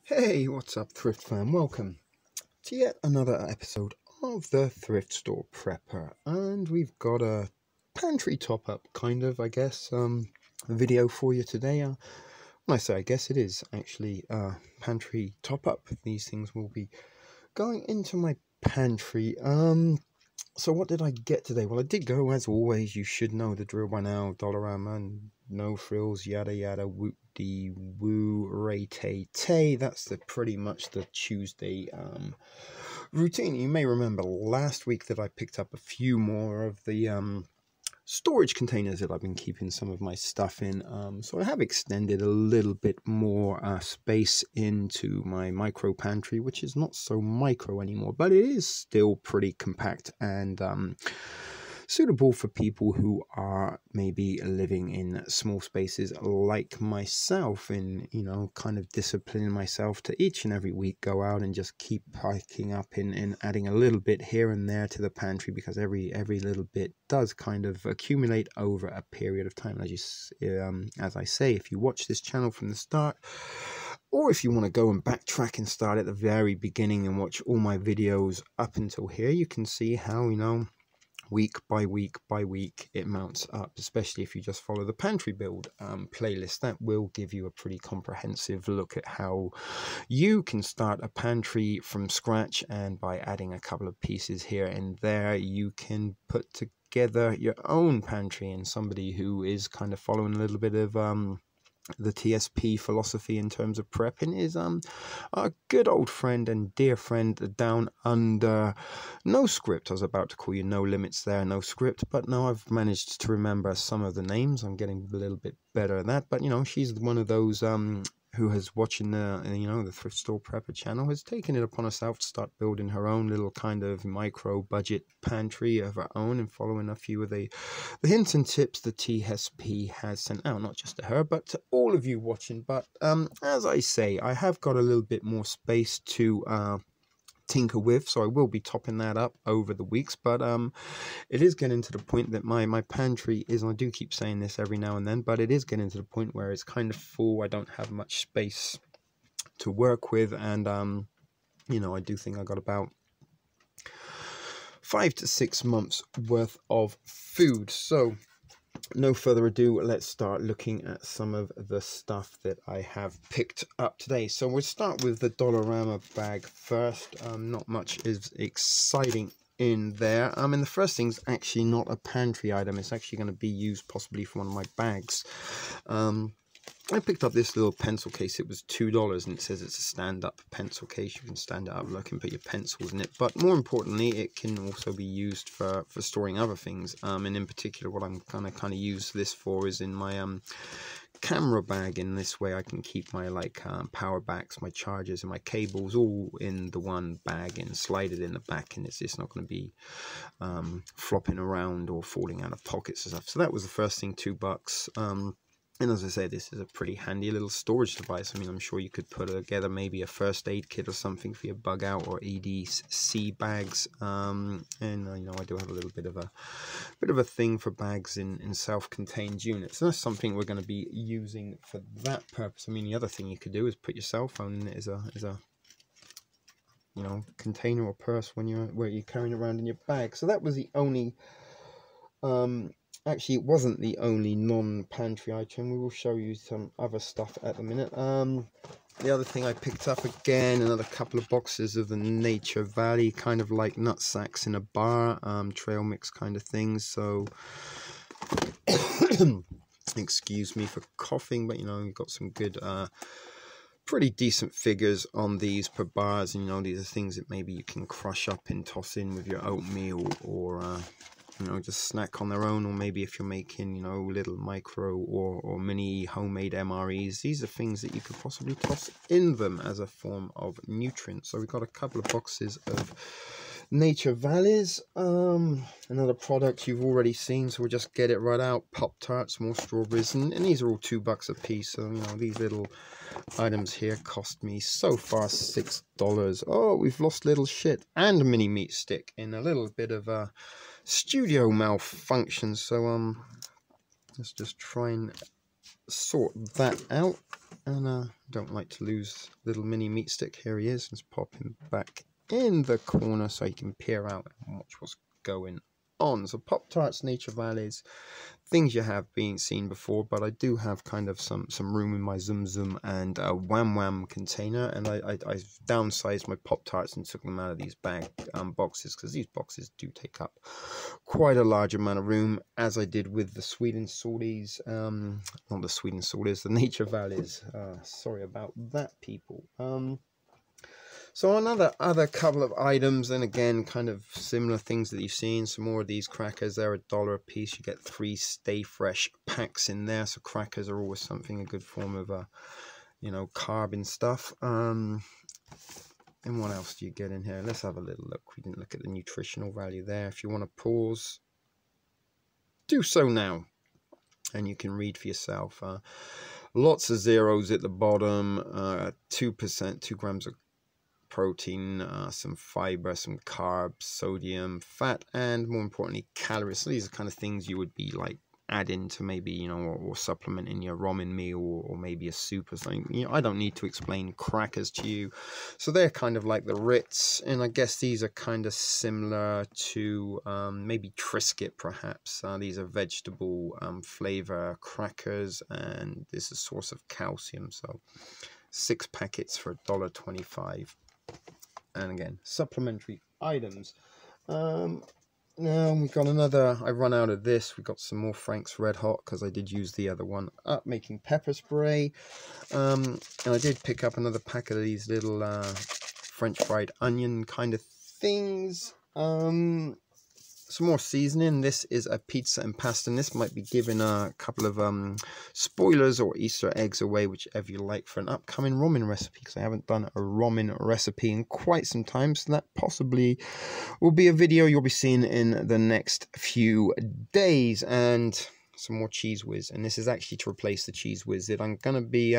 Hey, what's up, Thrift fam? Welcome to yet another episode of the Thrift Store Prepper, and we've got a pantry top-up, kind of, I guess, video for you today. When I say I guess, it is actually a pantry top-up. These things will be going into my pantry. So what did I get today? Well, I did go, as always, you should know the drill by now, Ramen, no frills, yada yada, woo ray tay. That's pretty much the Tuesday routine. You may remember last week that I picked up a few more of the storage containers that I've been keeping some of my stuff in. So I have extended a little bit more space into my micro pantry, which is not so micro anymore, but it is still pretty compact and suitable for people who are maybe living in small spaces like myself, in, kind of disciplining myself to each and every week go out and just keep piking up and adding a little bit here and there to the pantry, because every little bit does kind of accumulate over a period of time. As I say, if you watch this channel from the start, or if you want to go and backtrack and start at the very beginning and watch all my videos up until here, you can see how, week by week it mounts up, especially if you just follow the pantry build playlist. That will give you a pretty comprehensive look at how you can start a pantry from scratch, and by adding a couple of pieces here and there, you can put together your own pantry. And somebody who is kind of following a little bit of the TSP philosophy in terms of prepping is our good old friend and dear friend down under No Script. I was about to call you No Limits there, No Script, but now I've managed to remember some of the names. I'm getting a little bit better at that, but she's one of those who has watching the Thrift Store Prepper channel, has taken it upon herself to start building her own little kind of micro budget pantry of her own, and following a few of the hints and tips the TSP has sent out, not just to her but to all of you watching. But as I say, I have got a little bit more space to tinker with, so I will be topping that up over the weeks. But it is getting to the point that my pantry is, and I do keep saying this every now and then, but it is getting to the point where it's kind of full. I don't have much space to work with, and I do think I got about 5 to 6 months worth of food. So no further ado, let's start looking at some of the stuff that I have picked up today. So we'll start with the Dollarama bag first. Not much is exciting in there. And the first thing's actually not a pantry item. It's actually going to be used possibly for one of my bags. I picked up this little pencil case. It was $2, and it says it's a stand-up pencil case. You can stand it up, look, and put your pencils in it. But more importantly, it can also be used for storing other things. And in particular, what I'm gonna kind of use this for is in my camera bag. In this way, I can keep my power backs, my chargers, and my cables all in the one bag and slide it in the back, and it's just not going to be flopping around or falling out of pockets and stuff. So that was the first thing, $2. And as I say, this is a pretty handy little storage device. I mean, I'm sure you could put together maybe a first aid kit or something for your bug out or EDC bags. And I do have a little bit of a thing for bags in self-contained units. And that's something we're going to be using for that purpose. I mean, the other thing you could do is put your cell phone in it as a container or purse where you're carrying around in your bag. So that was the only actually, it wasn't the only non-pantry item. We will show you some other stuff at the minute. The other thing I picked up, again, another couple of boxes of the Nature Valley, kind of like nut sacks in a bar, trail mix kind of things. So, excuse me for coughing, but you've got some good, pretty decent figures on these per bars. And these are things that maybe you can crush up and toss in with your oatmeal, or just snack on their own, or maybe if you're making, little micro or mini homemade MREs, these are things that you could possibly toss in them as a form of nutrient. So we've got a couple of boxes of Nature Valleys, another product you've already seen, so we'll just get it right out. Pop-Tarts, more strawberries, and these are all $2 a piece. So, these little items here cost me so far $6. Oh, we've lost little shit and a mini meat stick in a little bit of a studio malfunction. So let's just try and sort that out. and don't like to lose little mini meat stick. Here he is. Let's pop him back in the corner so you can peer out and watch what's going on. So Pop-Tarts, Nature Valleys, things you have been seen before, but I do have kind of some room in my Zoom Zoom and Wham Wham container, and I downsized my Pop-Tarts and took them out of these bag boxes, because these boxes do take up quite a large amount of room, as I did with the Sweet and Salties, not the Sweet and Salties, the Nature Valleys. Sorry about that, people. So other couple of items, and again, kind of similar things that you've seen. Some more of these crackers. They're $1 a piece. You get 3 Stay Fresh packs in there. So crackers are always something, a good form of, carb and stuff. And what else do you get in here? Let's have a little look. We didn't look at the nutritional value there. If you want to pause, do so now, and you can read for yourself. Lots of zeros at the bottom. 2%, 2 grams of protein, some fiber, some carbs, sodium, fat, and more importantly, calories. So these are kind of things you would be like adding to maybe, or supplement in your ramen meal, or maybe a soup or something. I don't need to explain crackers to you. So they're kind of like the Ritz, and I guess these are kind of similar to maybe Triscuit perhaps. These are vegetable flavor crackers, and this is a source of calcium. So 6 packets for $1.25. And again, supplementary items. Now we got another. I run out of this. We got some more Frank's Red Hot, because I did use the other one up making pepper spray. And I did pick up another pack of these little French fried onion kind of things. Some more seasoning. This is a pizza and pasta, and this might be giving a couple of spoilers or Easter eggs away, whichever you like, for an upcoming ramen recipe, because I haven't done a ramen recipe in quite some time, so that possibly will be a video you'll be seeing in the next few days. And some more Cheese Whiz, and this is actually to replace the Cheese Whiz that I'm gonna be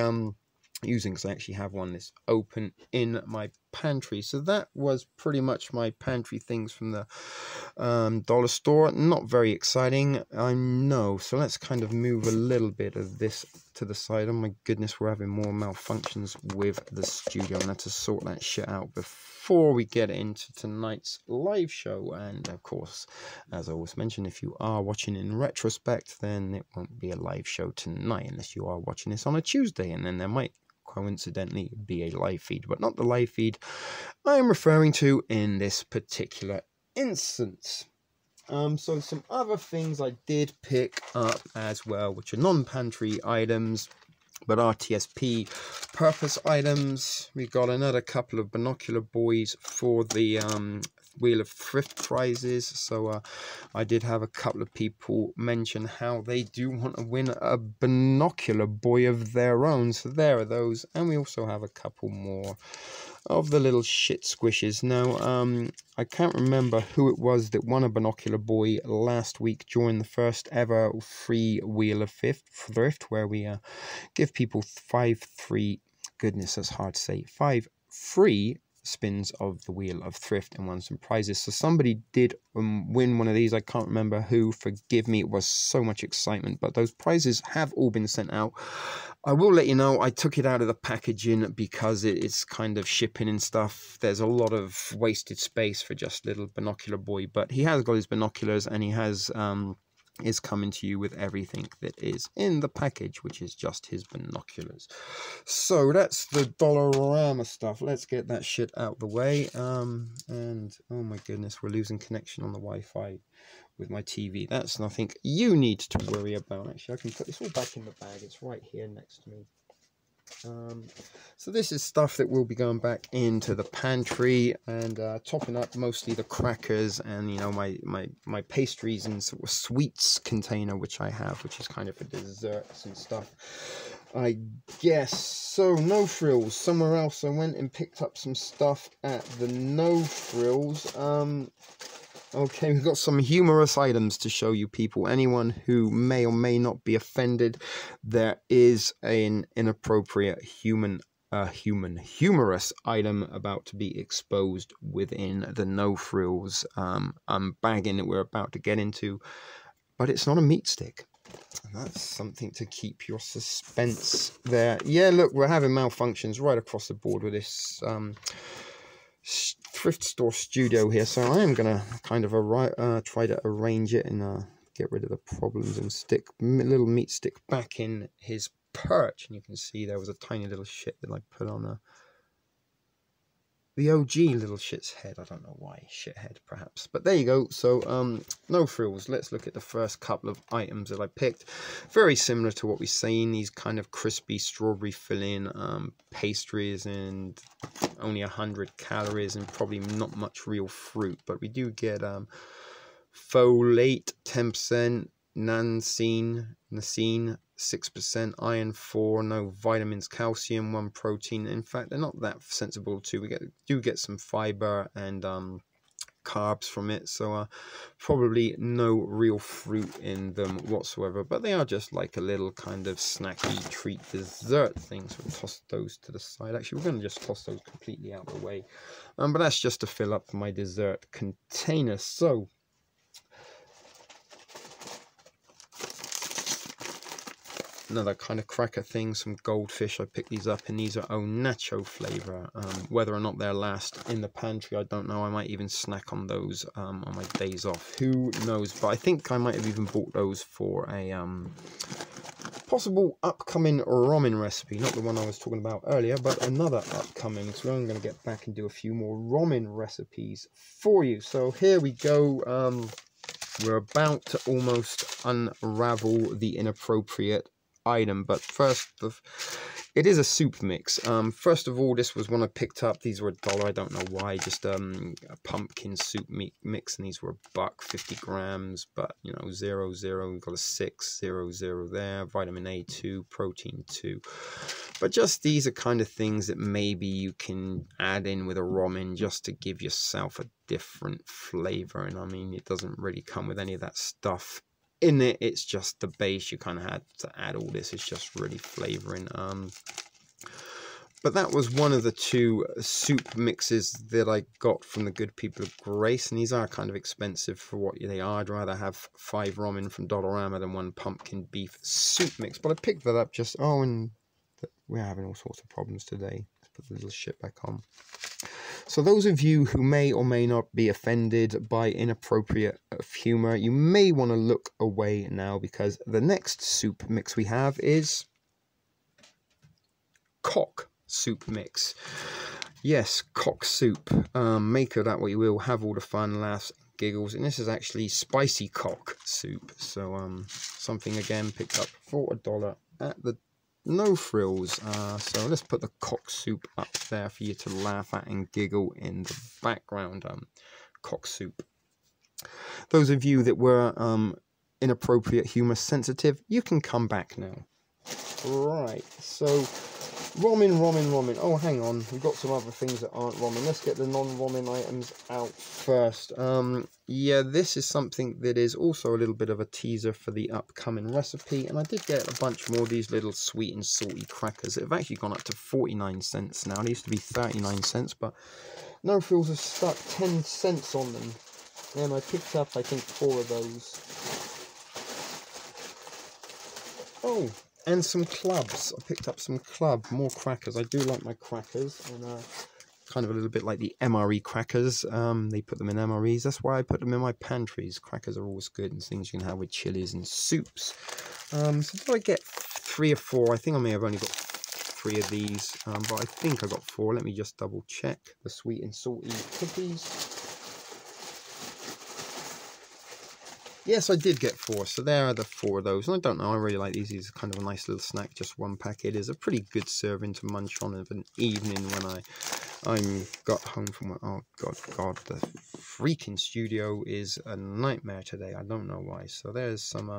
using, because I actually have one that's open in my pantry. So that was pretty much my pantry things from the dollar store. Not very exciting, I know. So let's kind of move a little bit of this to the side. Oh my goodness, we're having more malfunctions with the studio, and I had to sort that shit out before we get into tonight's live show. And of course, as I always mention, if you are watching in retrospect, then it won't be a live show tonight, unless you are watching this on a Tuesday, and then there might coincidentally be a live feed, but not the live feed I am referring to in this particular instance. So some other things I did pick up as well, which are non-pantry items, but RTSP purpose items. We got another couple of binocular buoys for the Wheel of Thrift prizes. So I did have a couple of people mention how they do want to win a binocular buoy of their own. So there are those, and we also have a couple more of the little shit squishes. Now I can't remember who it was that won a binocular buoy last week during the first ever free Wheel of Thrift, where we give people 5 free spins of the Wheel of Thrift and won some prizes. So somebody did win one of these. I can't remember who, forgive me, it was so much excitement, but those prizes have all been sent out. I will let you know, I took it out of the packaging because it's kind of shipping and stuff. There's a lot of wasted space for just little binocular boy, but he has got his binoculars, and he has is coming to you with everything that is in the package, which is just his binoculars. So that's the Dollarama stuff. Let's get that shit out the way. And oh my goodness, we're losing connection on the Wi-Fi with my TV. That's nothing you need to worry about. Actually, I can put this all back in the bag. It's right here next to me. So this is stuff that will be going back into the pantry, and topping up mostly the crackers and, you know, my pastries and sort of sweets container, which I have, which is kind of for desserts and stuff, I guess. So No Frills, somewhere else. I went and picked up some stuff at the No Frills. Okay, we've got some humorous items to show you people. Anyone who may or may not be offended, there is an inappropriate humorous item about to be exposed within the No Frills unbagging that we're about to get into. But it's not a meat stick. That's something to keep your suspense there. Yeah, look, we're having malfunctions right across the board with this thrift store studio here. So I am going to kind of try to arrange it and get rid of the problems and stick little meat stick back in his perch. And you can see there was a tiny little shit that I put on the OG little shit's head. I don't know why, shithead perhaps, but there you go. So no frills. Let's look at the first couple of items that I picked. Very similar to what we've seen, these kind of crispy strawberry filling pastries, and only 100 calories and probably not much real fruit, but we do get folate 10%, Nicene 6%, iron 4, no vitamins, calcium 1, protein. In fact, they're not that sensible too. We do get some fiber and carbs from it, so probably no real fruit in them whatsoever, but they are just like a little kind of snacky treat dessert thing. So we'll toss those to the side. Actually, we're going to just toss those completely out of the way, but that's just to fill up my dessert container. So another kind of cracker thing, some Goldfish. I picked these up, and these are au nacho flavor. Whether or not they'll last in the pantry, I don't know. I might even snack on those on my days off. Who knows? But I think I might have even bought those for a possible upcoming ramen recipe. Not the one I was talking about earlier, but another upcoming. So I'm going to get back and do a few more ramen recipes for you. So here we go. We're about to almost unravel the inappropriate item, but first, it is a soup mix. First of all, this was one I picked up. These were $1. I don't know why. Just a pumpkin soup mix, and these were $1, 50 grams. But you know, 0, 0. We've got a 6, 0, 0 there. Vitamin A 2, protein 2. But just these are kind of things that maybe you can add in with a ramen just to give yourself a different flavor. And I mean, it doesn't really come with any of that stuff in it. It's just the base. You kind of had to add all this. It's just really flavoring. But that was one of the two soup mixes that I got from the good people of Grace, and these are kind of expensive for what they are. I'd rather have 5 ramen from Dollarama than 1 pumpkin beef soup mix. But I picked that up just and we're having all sorts of problems today. Let's put the little shit back on. So those of you who may or may not be offended by inappropriate humor, you may want to look away now, because the next soup mix we have is cock soup mix. Yes, cock soup. Make of that what you will. Have all the fun, laughs, giggles. And this is actually spicy cock soup. So something again picked up for $1 at the No Frills. So let's put the cock soup up there for you to laugh at and giggle in the background. Cock soup. Those of you that were inappropriate humor sensitive, you can come back now. Right, so ramen. Oh, hang on, we've got some other things that aren't ramen. Let's get the non-ramen items out first. Yeah, this is something that is also a little bit of a teaser for the upcoming recipe, and I did get a bunch more of these little sweet and salty crackers that have actually gone up to 49 cents now. They used to be 39 cents, but No Frills have stuck 10 cents on them, and I picked up, I think, 4 of those. Oh, and some clubs. I picked up some more crackers. I do like my crackers, and kind of a little bit like the MRE crackers. They put them in MREs. That's why I put them in my pantries. Crackers are always good, and things you can have with chilies and soups. So did I get 3 or 4? I think I may have only got 3 of these, but I think I got 4. Let me just double check. The sweet and salty cookies. Yes, I did get 4, so there are the 4 of those. And I don't know, I really like these. These are kind of a nice little snack, just 1 packet. Is a pretty good serving to munch on of an evening when I got home from work. Oh, God, the freaking studio is a nightmare today. I don't know why. So there's some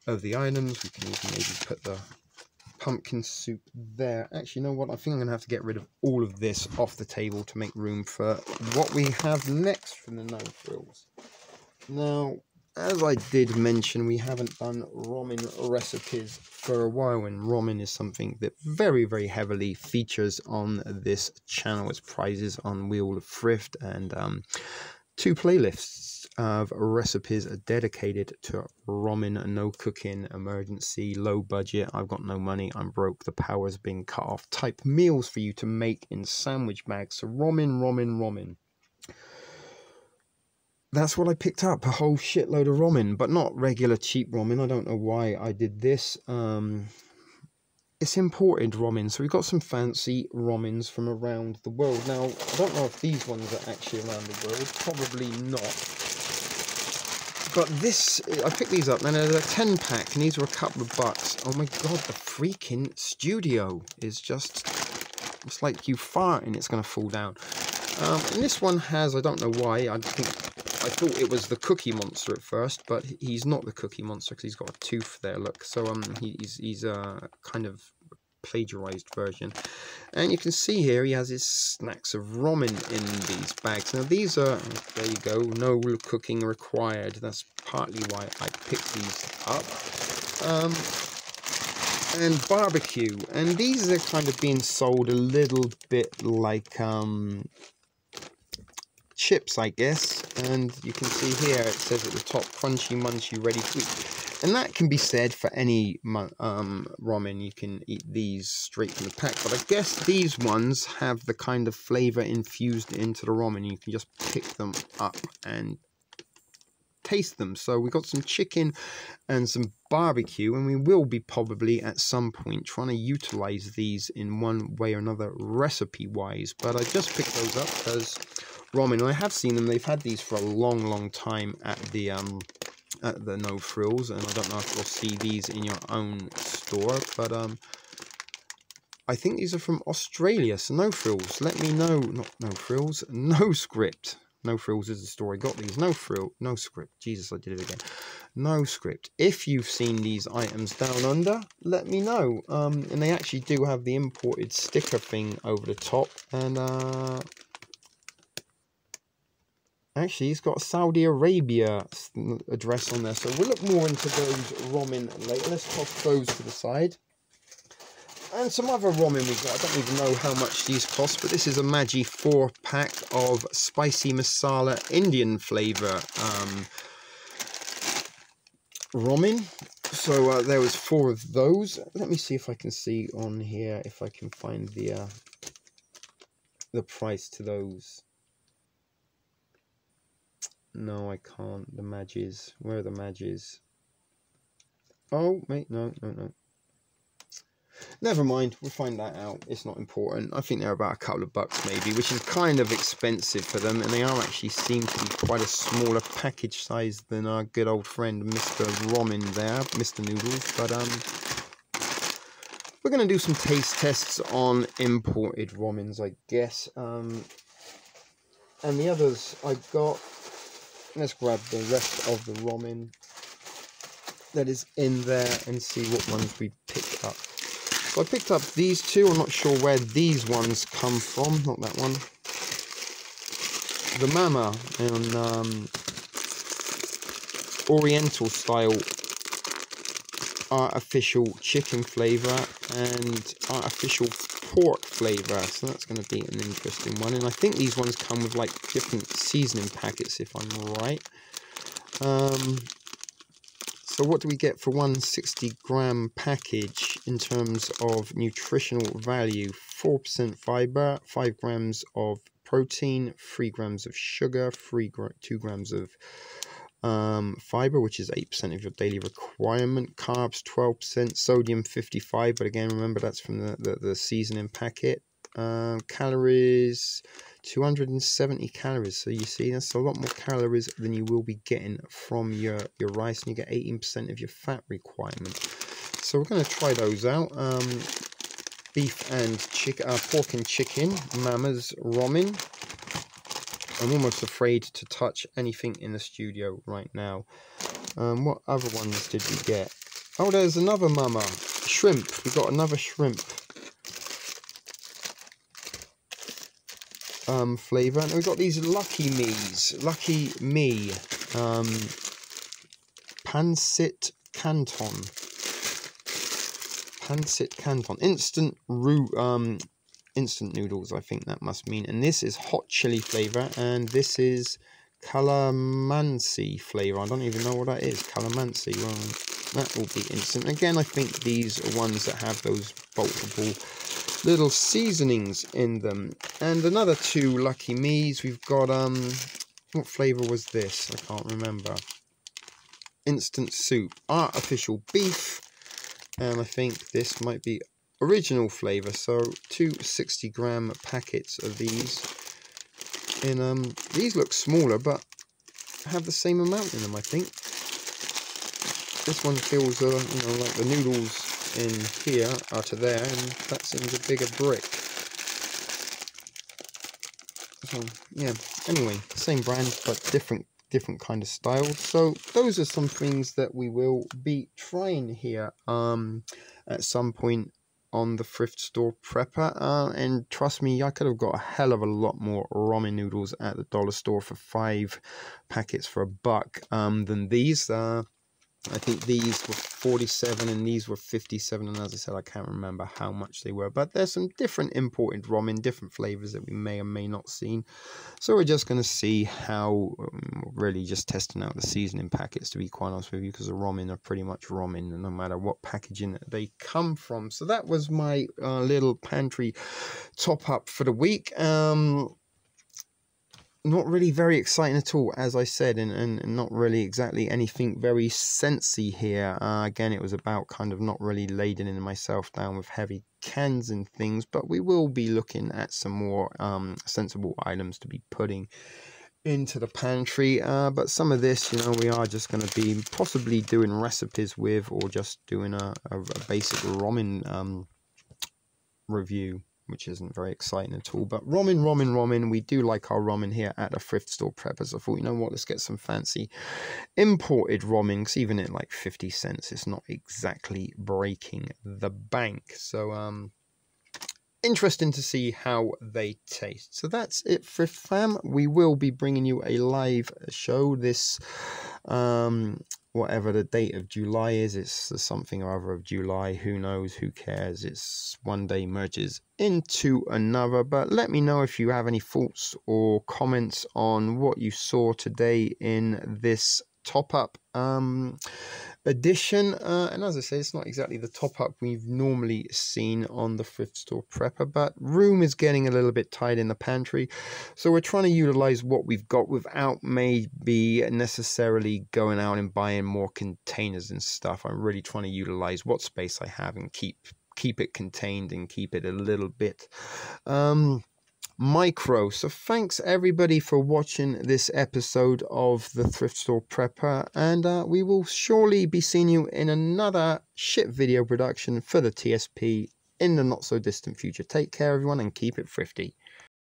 of the items. We can even maybe put the pumpkin soup there. Actually, you know what? I think I'm going to have to get rid of all of this off the table to make room for what we have next from the No Frills. Now, as I did mention, we haven't done ramen recipes for a while, and ramen is something that very, very heavily features on this channel. It's prizes on Wheel of Thrift and 2 playlists of recipes dedicated to ramen, no cooking, emergency, low budget, I've got no money, I'm broke, the power's being cut off type meals for you to make in sandwich bags. So ramen. That's what I picked up, a whole shitload of ramen, but not regular cheap ramen. I don't know why I did this. It's imported ramen, so we've got some fancy ramens from around the world. Now, I don't know if these ones are actually around the world, probably not. But this, I picked these up, and they're a 10 pack, and these were a couple of bucks. Oh my god, the freaking studio is just, it's like you fart and it's going to fall down. And this one has, I don't know why, I thought it was the Cookie Monster at first, but he's not the Cookie Monster because he's got a tooth there, look. So he's a kind of plagiarized version. And you can see here he has his snacks of ramen in these bags. Now these are, there you go, no cooking required. That's partly why I picked these up. And barbecue. And these are kind of being sold a little bit like chips, I guess. And you can see here it says at the top, crunchy munchy ready to eat. And that can be said for any ramen. You can eat these straight from the pack, but I guess these ones have the kind of flavor infused into the ramen. You can just pick them up and taste them. So we got some chicken and some barbecue, and we will be probably at some point trying to utilize these in one way or another recipe wise. But I just picked those up because ramen, and I have seen them, they've had these for a long time at the No Frills, and I don't know if you'll see these in your own store, but I think these are from Australia. So No Frills, let me know. Not No Frills, No Script. No Frills is the store I got these. No Script. Jesus, I did it again. No Script. If you've seen these items down under, let me know. And they actually do have the imported sticker thing over the top, and actually, it's got a Saudi Arabia address on there, so we'll look more into those ramen later. Let's toss those to the side. And some other ramen we got. I don't even know how much these cost, but this is a Maggi 4-pack of spicy masala Indian flavour ramen. So there was 4 of those. Let me see if I can see on here, if I can find the price to those. No, I can't. The Magis. Where are the Magis? Oh, mate, no. Never mind. We'll find that out. It's not important. I think they're about a couple of bucks maybe, which is kind of expensive for them. And they are actually seem to be quite a smaller package size than our good old friend Mr. Ramen there, Mr. Noodles. But we're going to do some taste tests on imported ramens, I guess. And the others I got. Let's grab the rest of the ramen that is in there and see what ones we picked up. So I picked up these 2. I'm not sure where these ones come from. Not that one. The Mama and Oriental style artificial chicken flavour and artificial pork flavour, so that's going to be an interesting one. And I think these ones come with like different seasoning packets, if I'm right. So what do we get for one 60-gram package in terms of nutritional value? 4% fibre, 5 grams of protein, 3 grams of sugar, 2 grams of fiber, which is 8% of your daily requirement, carbs 12%, sodium 55, but again remember that's from the seasoning packet. Calories 270 calories, so you see that's a lot more calories than you will be getting from your rice, and you get 18% of your fat requirement. So we're going to try those out. Beef and chicken, pork and chicken, Mama's ramen. I'm almost afraid to touch anything in the studio right now. What other ones did we get? Oh, there's another Mama. Shrimp. We got another shrimp flavour. And we got these Lucky Me. Pancit Canton. Instant noodles, I think that must mean. And this is hot chili flavour, and this is calamansi flavour. I don't even know what that is. Calamansi. Well, that will be instant. Again, I think these are ones that have those multiple little seasonings in them. And another 2 lucky me's. We've got what flavour was this? I can't remember. Instant soup, artificial beef, and I think this might be original flavour. So 2 60-gram packets of these. And these look smaller, but have the same amount in them, I think. This one feels, you know, like the noodles in here are to there, and that seems a bigger brick. So yeah. Anyway, same brand but different kind of style. So those are some things that we will be trying here at some point on the Thrift Store Prepper, and trust me, I could have got a hell of a lot more ramen noodles at the dollar store for 5 packets for $1 than these. I think these were 47 and these were 57, and as I said, I can't remember how much they were, but there's some different imported ramen, different flavors that we may or may not seen. So we're just going to see how, really just testing out the seasoning packets, to be quite honest with you, because the ramen are pretty much ramen no matter what packaging they come from. So that was my little pantry top up for the week. Not really very exciting at all, as I said, and not really exactly anything very sensy here. Again, it was about kind of not really ladening myself down with heavy cans and things, but we will be looking at some more sensible items to be putting into the pantry. But some of this, you know, we are just going to be possibly doing recipes with, or just doing a basic ramen review, which isn't very exciting at all. But ramen, we do like our ramen here at the Thrift Store Preppers. I thought, you know what, let's get some fancy imported ramen, because even at like 50 cents, it's not exactly breaking the bank. So interesting to see how they taste. So that's it, Thrift Fam. We will be bringing you a live show this whatever the date of July is. It's something or other of July, who knows, who cares. It's one day merges into another. But let me know if you have any thoughts or comments on what you saw today in this top-up edition, and as I say, it's not exactly the top-up we've normally seen on the Thrift Store Prepper, but room is getting a little bit tight in the pantry, so we're trying to utilize what we've got without maybe necessarily going out and buying more containers and stuff. I'm really trying to utilize what space I have and keep it contained and keep it a little bit micro. So thanks everybody for watching this episode of the Thrift Store Prepper, and we will surely be seeing you in another shit video production for the TSP in the not so distant future. Take care everyone, and keep it thrifty.